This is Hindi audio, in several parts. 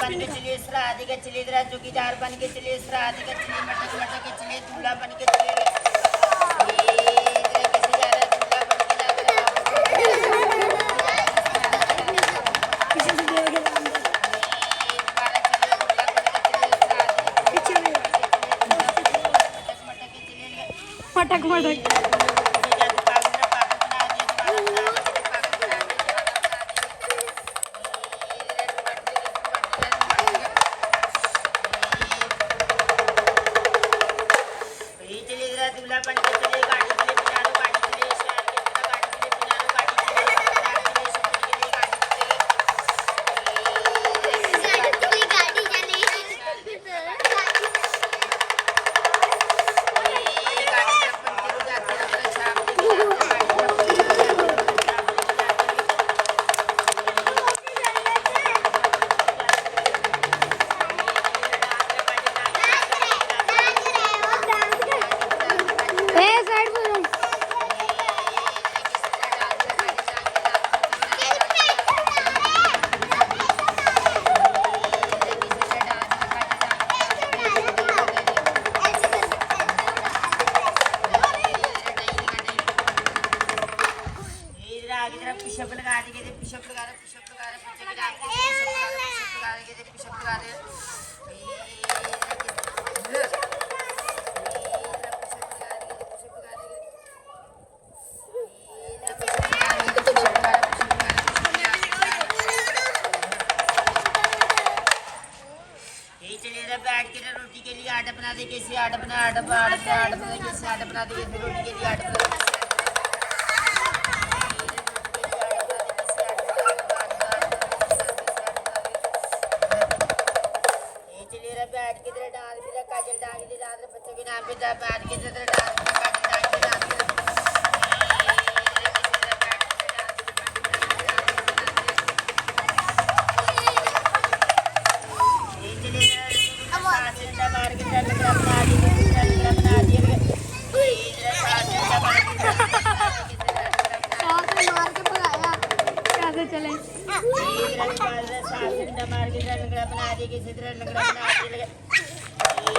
बन के चलिए श्राद्ध के चलिए जरा चौकीदार बन के चलिए श्राद्ध के चलिए मटक मटक के चलिए दूल्हा बन के चलिए मटक मटक पुशअप लगा देंगे पुशअप लगा रहे बच्चे के डाल के पुशअप लगा देंगे पुशअप लगा रहे बैठ के रोटी के लिए आटा बना दे कैसे आटा बना कैसे आटा बना दे रोटी के लिए आटा बना बैठ के तेरे डाल भी काजल डाल के डाल बच्चों के नाम पे बैठ के तेरे डाल काजल डाल के डाल मार के बना दिए कैसे चले मार के लंगड़ा बना दिए किसी तरह लंगड़ा बना दिए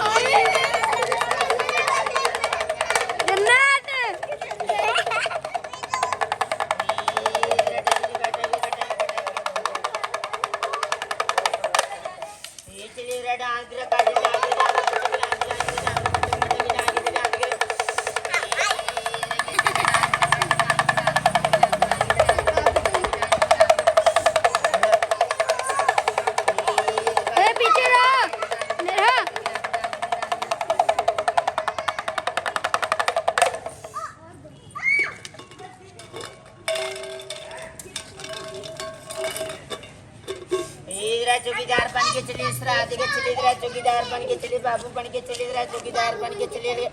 चौकीदार बन के चलिए श्राद्ध के चलिए चौकीदार बन के चलिए बाबू बन के चलिए चौकीदार बन के चलिए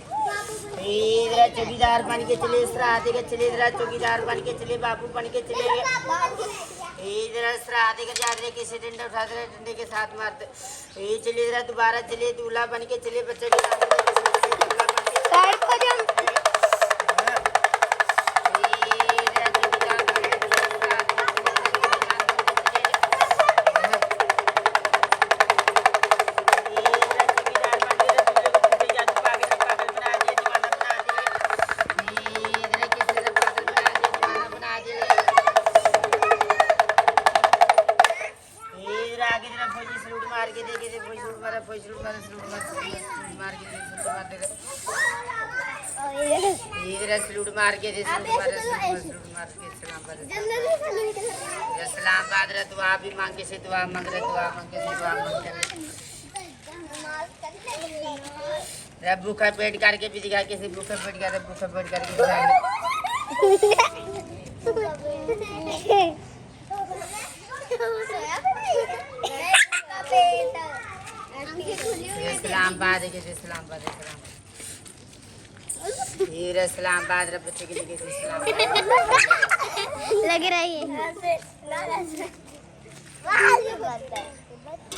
चौकीदार बन के चलिए श्राद्ध के चलिए चौकीदार बन के चलिए बाबू बन के चलिए श्राद्ध के जा रहे किसी डंडे उठा दे डंडे के साथ मारते चलिए दोबारा चलिए दूल्हा बन के चलिए बच्चों के सलूट मार के सलाम बाद दुआ भी मांगे से दुआ मांग रहे दुआ मांगे से दुआ मांगे भूखा पेट करके भी दिखा कैसे भूखा पेट कर भूखा पेट करके इस्लामाबाद के इस्लामाबाद इस्लामाबाद बच्चे के लिए इस्लामाबाद लग रही है। ना बाहर की बात है